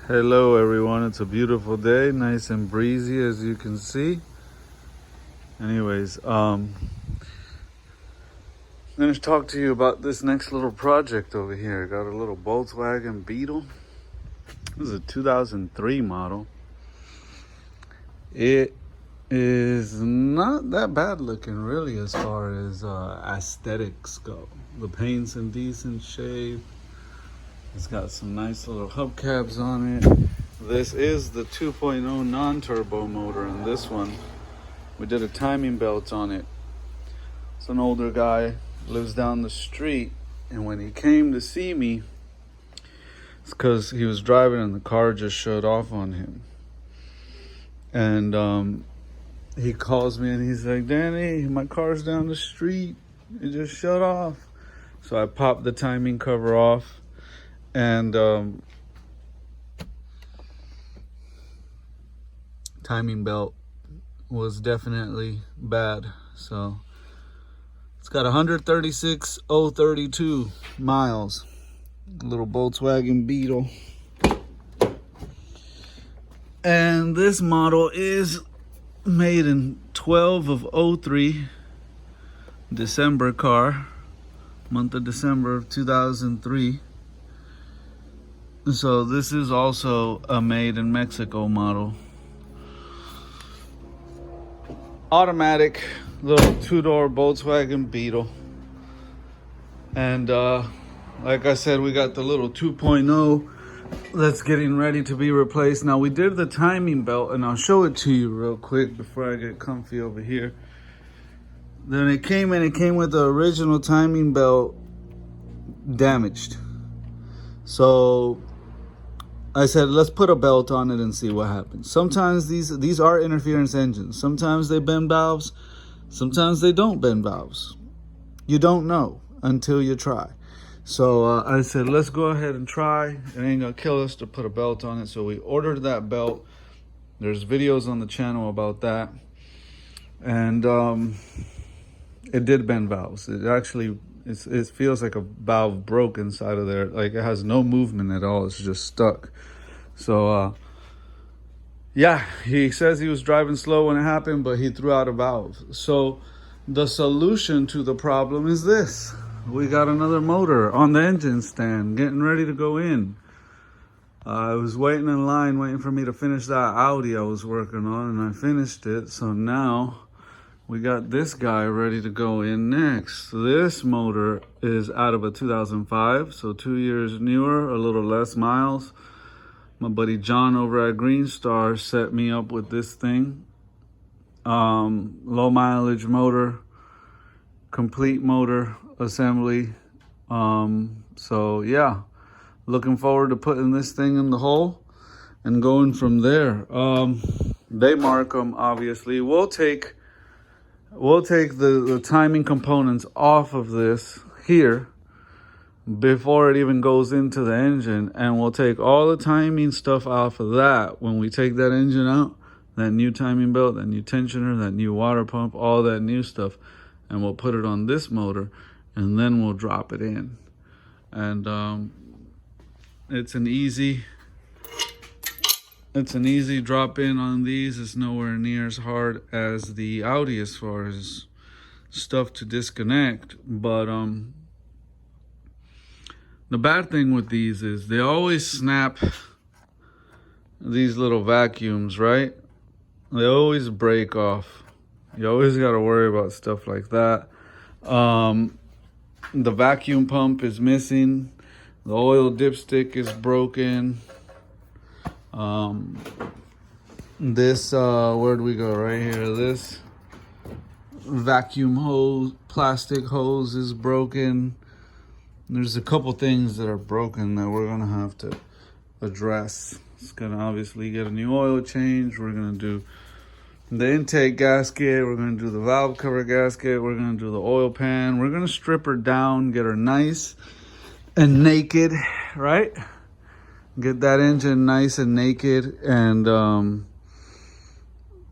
Hello everyone, it's a beautiful day, nice and breezy as you can see. Anyways, I'm gonna talk to you about this next little project over here. Got a little Volkswagen Beetle. This is a 2003 model. It is not that bad looking really as far as aesthetics go. The paint's in decent shape. It's got some nice little hubcaps on it. This is the 2.0 non-turbo motor, and this one, we did a timing belt on it. It's an older guy, lives down the street, and when he came to see me, it's because he was driving and the car just shut off on him. And he calls me and he's like, "Danny, my car's down the street. It just shut off." So I popped the timing cover off, and timing belt was definitely bad. So it's got 136,032 miles. Little Volkswagen Beetle. And this model is made in 12 of 03, December car, month of December of 2003. So this is also a made in Mexico model. Automatic little two-door Volkswagen Beetle. And like I said, we got the little 2.0 that's getting ready to be replaced. Now we did the timing belt, and I'll show it to you real quick before I get comfy over here. Then it came with the original timing belt damaged. So I said, let's put a belt on it and see what happens. Sometimes these are interference engines. Sometimes they bend valves. Sometimes they don't bend valves. You don't know until you try. So I said, let's go ahead and try. It ain't gonna kill us to put a belt on it. So we ordered that belt. There's videos on the channel about that. And it did bend valves. It actually, it feels like a valve broke inside of there. Like it has no movement at all. It's just stuck. So yeah, he says he was driving slow when it happened, but he threw out a valve. So the solution to the problem is this. We got another motor on the engine stand getting ready to go in. I was waiting in line, waiting for me to finish that Audi I was working on, and I finished it. So now we got this guy ready to go in next. This motor is out of a 2005, so 2 years newer, a little less miles. My buddy John over at Green Star set me up with this thing. Low mileage motor, complete motor assembly. So yeah, looking forward to putting this thing in the hole and going from there. They mark them, obviously. We'll take the timing components off of this here before it even goes into the engine, and we'll take all the timing stuff off of that when we take that engine out, that new timing belt, that new tensioner, that new water pump, all that new stuff, and we'll put it on this motor, and then we'll drop it in. And it's an easy drop in on these. It's nowhere near as hard as the Audi as far as stuff to disconnect, but the bad thing with these is they always snap these little vacuums, right? They always break off. You always got to worry about stuff like that. The vacuum pump is missing. The oil dipstick is broken. This, where'd we go? Right here. This vacuum hose, plastic hose is broken. There's a couple things that are broken that we're gonna have to address. It's gonna obviously get a new oil change. We're gonna do the intake gasket. We're gonna do the valve cover gasket. We're gonna do the oil pan. We're gonna strip her down, get her nice and naked, right? Get that engine nice and naked, and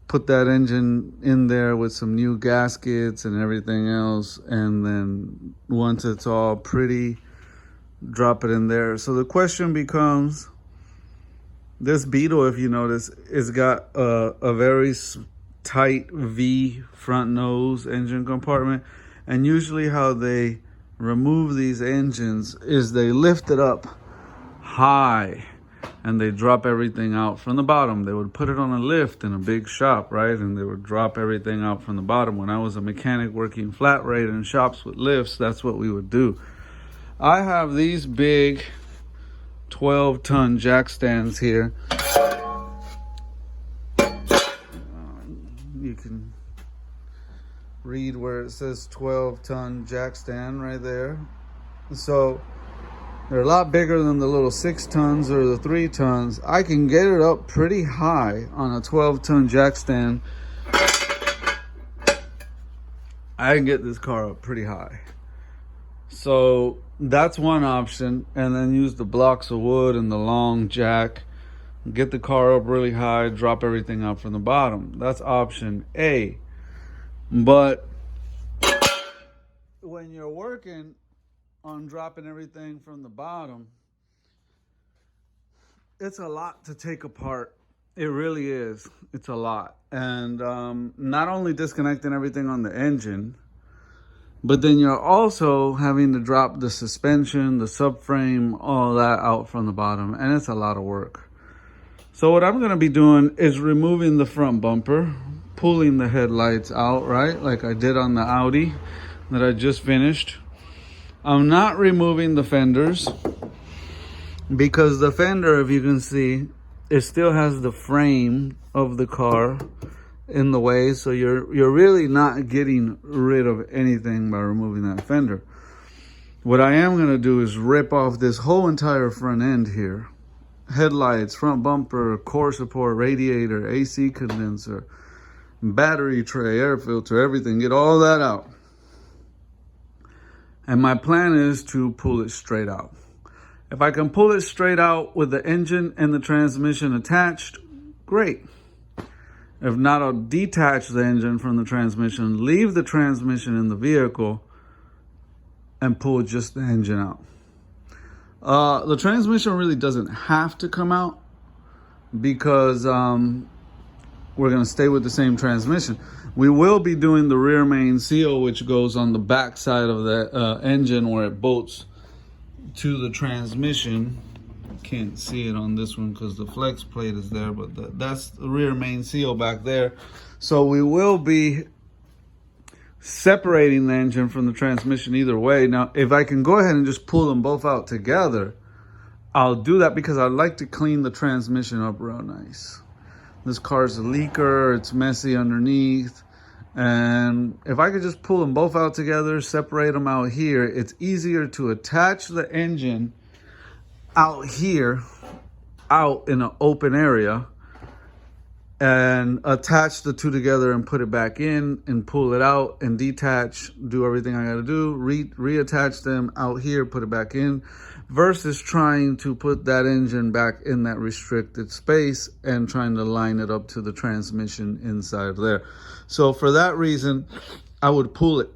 put that engine in there with some new gaskets and everything else. And then once it's all pretty, drop it in there. So the question becomes, This Beetle, if you notice, is got a very tight V front nose engine compartment. And usually how they remove these engines is they lift it up high and they drop everything out from the bottom. They would put it on a lift in a big shop, right? And they would drop everything out from the bottom. When I was a mechanic working flat rate in shops with lifts, that's what we would do. I have these big 12-ton jack stands here. You can read where it says 12-ton jack stand right there. So they're a lot bigger than the little 6 tons or the 3 tons. I can get it up pretty high on a 12-ton jack stand. I can get this car up pretty high. So that's one option, and then use the blocks of wood and the long jack, get the car up really high, drop everything out from the bottom. That's option A. But when you're working on dropping everything from the bottom, it's a lot to take apart. It really is. It's a lot. And not only disconnecting everything on the engine, but then you're also having to drop the suspension, the subframe, all that out from the bottom. And it's a lot of work. So what I'm going to be doing is removing the front bumper, pulling the headlights out, right? Like I did on the Audi that I just finished. I'm not removing the fenders because the fender, if you can see, it still has the frame of the car in the way, so you're really not getting rid of anything by removing that fender. What I am going to do is rip off this whole entire front end here. Headlights, front bumper, core support, radiator, AC condenser, battery tray, air filter, everything. Get all that out. And my plan is to pull it straight out. If I can pull it straight out with the engine and the transmission attached, great. If not, I'll detach the engine from the transmission, leave the transmission in the vehicle, and pull just the engine out. The transmission really doesn't have to come out because we're going to stay with the same transmission. We will be doing the rear main seal, which goes on the back side of the engine where it bolts to the transmission. Can't see it on this one because the flex plate is there, but that's the rear main seal back there. So we will be separating the engine from the transmission either way. Now, if I can go ahead and just pull them both out together, I'll do that because I'd like to clean the transmission up real nice. This car's a leaker, it's messy underneath. And if I could just pull them both out together, separate them out here, it's easier to attach the engine out here, out in an open area, and attach the two together and put it back in and pull it out and detach, do everything I gotta do, reattach them out here, put it back in, versus trying to put that engine back in that restricted space and trying to line it up to the transmission inside there. So for that reason, I would pull it.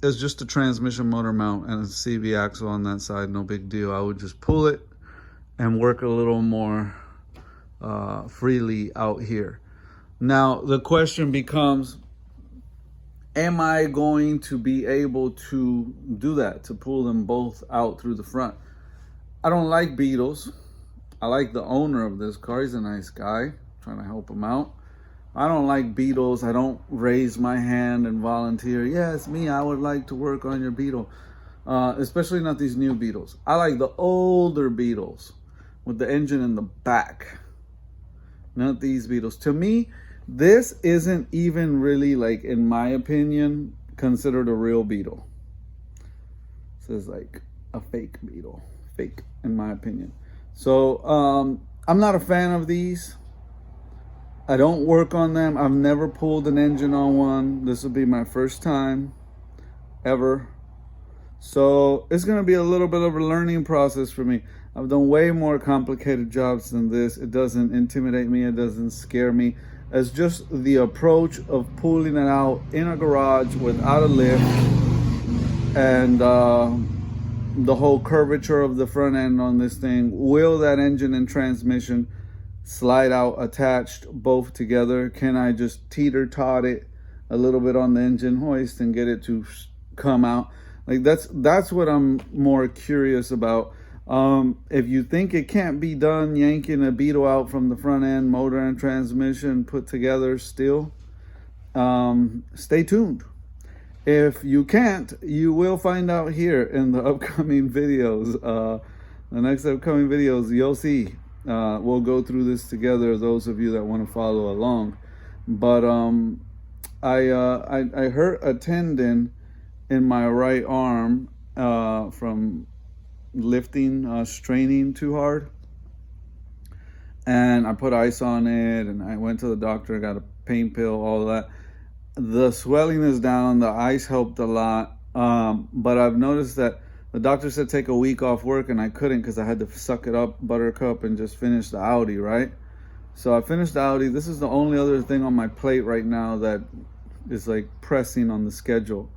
It's just a transmission motor mount and a CV axle on that side, no big deal. I would just pull it and work a little more freely out here. Now, the question becomes, am I going to be able to do that, to pull them both out through the front? I don't like Beetles. I like the owner of this car. He's a nice guy, trying to help him out. I don't like Beetles. I don't raise my hand and volunteer. Yes, me, I would like to work on your Beetle. Especially not these new Beetles. I like the older Beetles with the engine in the back. Not these Beetles. To me, this isn't even really, like, in my opinion, considered a real Beetle. This is like a fake Beetle. Fake, in my opinion. So, I'm not a fan of these. I don't work on them. I've never pulled an engine on one. This will be my first time ever. So it's going to be a little bit of a learning process for me. I've done way more complicated jobs than this. It doesn't intimidate me. It doesn't scare me. It's just the approach of pulling it out in a garage without a lift, and the whole curvature of the front end on this thing. Will that engine and transmission slide out attached both together? Can I just teeter-tot it a little bit on the engine hoist and get it to come out? Like that's what I'm more curious about. If you think it can't be done yanking a Beetle out from the front end, motor and transmission put together still, stay tuned. If you can't, you will find out here in the upcoming videos. The next upcoming videos, you'll see. We'll go through this together, those of you that want to follow along. But I hurt a tendon in my right arm from lifting, straining too hard. And I put ice on it, and I went to the doctor, got a pain pill, all of that. The swelling is down, the ice helped a lot, but I've noticed that the doctor said take a week off work, and I couldn't because I had to suck it up, buttercup, and just finish the Audi, right? So I finished the Audi. This is the only other thing on my plate right now that is like pressing on the schedule.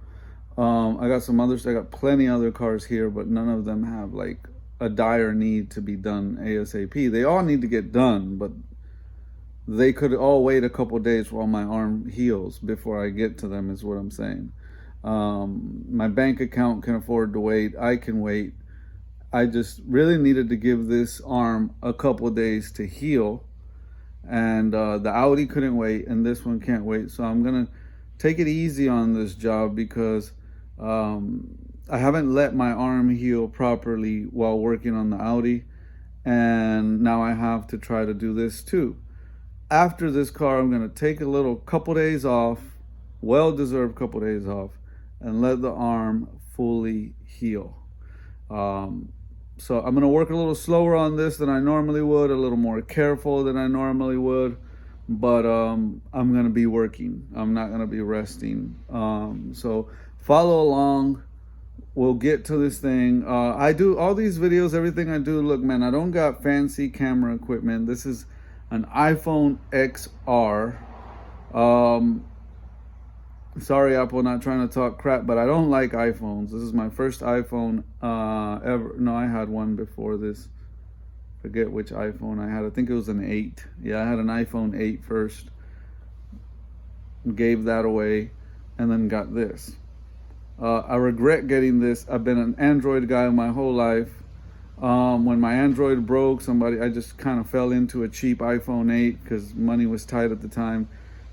I got some others, I got plenty of other cars here, but none of them have like a dire need to be done ASAP. They all need to get done, but they could all wait a couple days while my arm heals before I get to them, is what I'm saying. My bank account can afford to wait. I can wait. I just really needed to give this arm a couple days to heal. And the Audi couldn't wait, and this one can't wait. So I'm going to take it easy on this job because I haven't let my arm heal properly while working on the Audi. And now I have to try to do this too. After this car, I'm going to take a couple days off, well-deserved couple days off, and let the arm fully heal. So I'm going to work a little slower on this than I normally would, a little more careful than I normally would, but I'm going to be working. I'm not going to be resting. So follow along. We'll get to this thing. I do all these videos, everything I do. Look, man, I don't got fancy camera equipment. This is an iPhone XR. Sorry, Apple, not trying to talk crap, but I don't like iPhones. This is my first iPhone ever. No, I had one before this. Forget which iPhone I had. I think it was an 8. Yeah, I had an iPhone 8 first. Gave that away, and then got this. I regret getting this. I've been an Android guy my whole life. When my Android broke, I just kind of fell into a cheap iPhone 8 because money was tight at the time.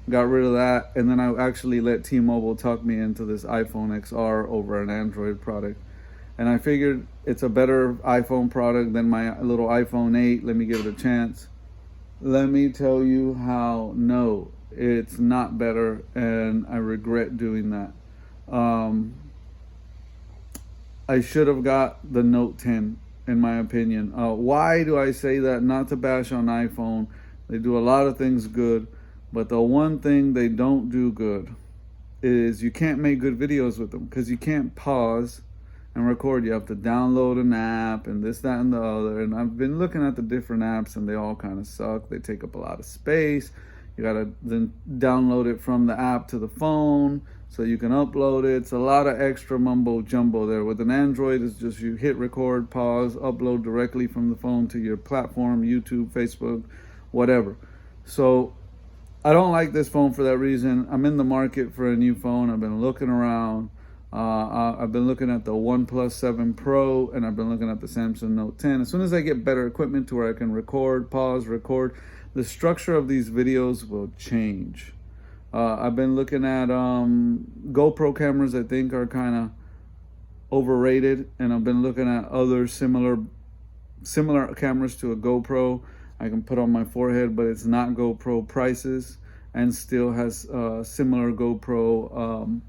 Got rid of that, and then I actually let T-Mobile talk me into this iPhone XR over an Android product. And I figured it's a better iPhone product than my little iPhone 8. Let me give it a chance. Let me tell you how, no, it's not better, and I regret doing that. I should have got the Note 10. In my opinion. Why do I say that? Not to bash on iPhone. They do a lot of things good, but the one thing they don't do good is you can't make good videos with them because you can't pause and record. You have to download an app and this, that, and the other. And I've been looking at the different apps and they all kind of suck. They take up a lot of space. You gotta then download it from the app to the phone so you can upload it. It's a lot of extra mumbo jumbo there. With an Android, it's just you hit record, pause, upload directly from the phone to your platform, YouTube, Facebook, whatever. So I don't like this phone for that reason. I'm in the market for a new phone. I've been looking around. I've been looking at the OnePlus 7 Pro, and I've been looking at the Samsung Note 10. As soon as I get better equipment to where I can record, pause, record, the structure of these videos will change. I've been looking at GoPro cameras. I think are kind of overrated, and I've been looking at other similar cameras to a GoPro I can put on my forehead, but it's not GoPro prices and still has similar GoPro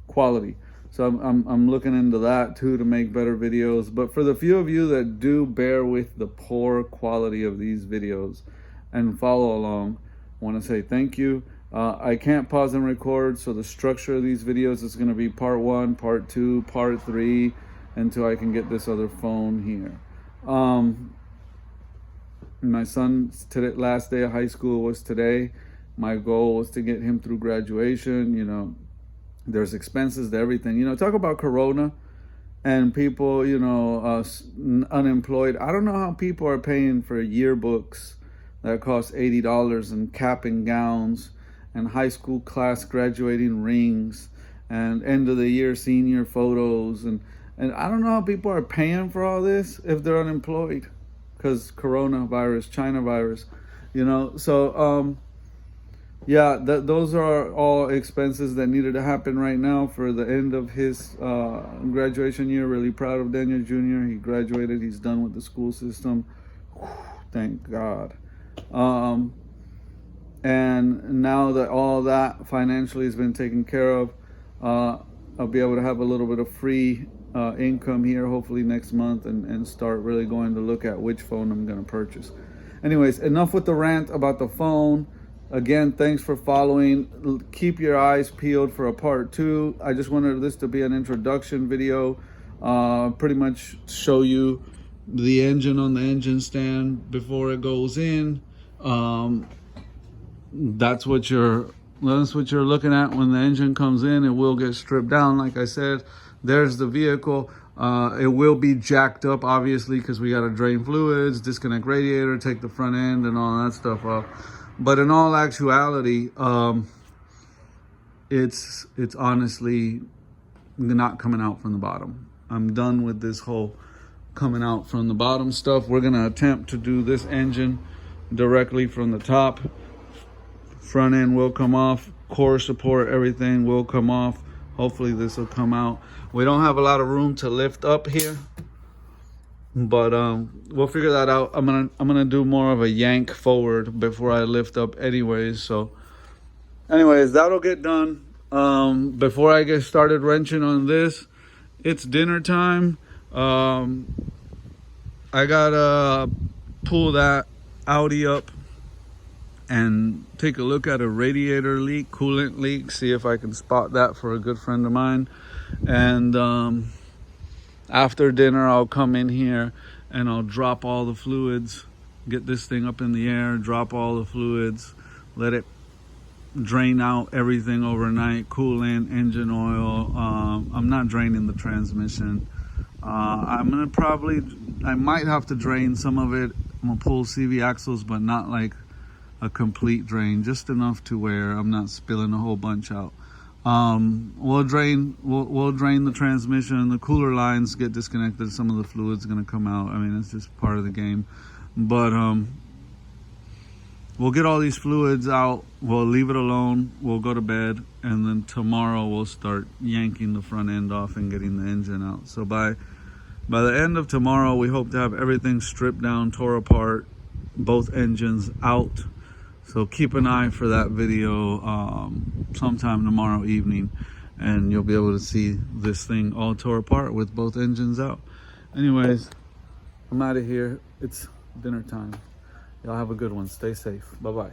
quality. So I'm looking into that too to make better videos. But for the few of you that do bear with the poor quality of these videos and follow along, I want to say thank you. I can't pause and record, so the structure of these videos is going to be part 1, part 2, part 3, until I can get this other phone here. My son's last day of high school was today. My goal was to get him through graduation. You know, there's expenses to everything. You know, talk about Corona and people, you know, unemployed. I don't know how people are paying for yearbooks that cost $80, and cap and gowns, and high school class graduating rings, and end of the year senior photos, and I don't know how people are paying for all this if they're unemployed, because coronavirus, China virus, you know. So yeah, those are all expenses that needed to happen right now for the end of his graduation year. Really proud of Daniel Jr. He graduated. He's done with the school system. Whew, thank God. And now that all that financially has been taken care of, I'll be able to have a little bit of free income here hopefully next month, and start really going to look at which phone I'm going to purchase. Anyways, enough with the rant about the phone. Again, thanks for following. Keep your eyes peeled for a part 2. I just wanted this to be an introduction video, pretty much show you the engine on the engine stand before it goes in. That's what you're looking at when the engine comes in. It will get stripped down, like I said. There's the vehicle. It will be jacked up, obviously, because we got to drain fluids, disconnect radiator, take the front end and all that stuff off. But in all actuality, it's honestly not coming out from the bottom. I'm done with this whole coming out from the bottom stuff. We're gonna attempt to do this engine directly from the top. Front end will come off, core support, everything will come off. Hopefully this will come out. We don't have a lot of room to lift up here, but we'll figure that out. I'm gonna do more of a yank forward before I lift up anyways. So anyways, that'll get done. Before I get started wrenching on this, it's dinner time. I gotta pull that Audi up and take a look at a radiator leak, coolant leak, see if I can spot that for a good friend of mine. And after dinner, I'll come in here and I'll drop all the fluids, get this thing up in the air, drop all the fluids, let it drain out everything overnight, coolant, engine oil. I'm not draining the transmission. I might have to drain some of it. I'm gonna pull CV axles, but not like a complete drain, just enough to where I'm not spilling a whole bunch out. We'll drain the transmission. The cooler lines get disconnected. Some of the fluid's gonna come out. I mean, it's just part of the game. But we'll get all these fluids out. We'll leave it alone. We'll go to bed, and then tomorrow we'll start yanking the front end off and getting the engine out. So by the end of tomorrow, we hope to have everything stripped down, tore apart, both engines out. So keep an eye for that video sometime tomorrow evening, and you'll be able to see this thing all tore apart with both engines out. Anyways, I'm out of here. It's dinner time. Y'all have a good one. Stay safe. Bye-bye.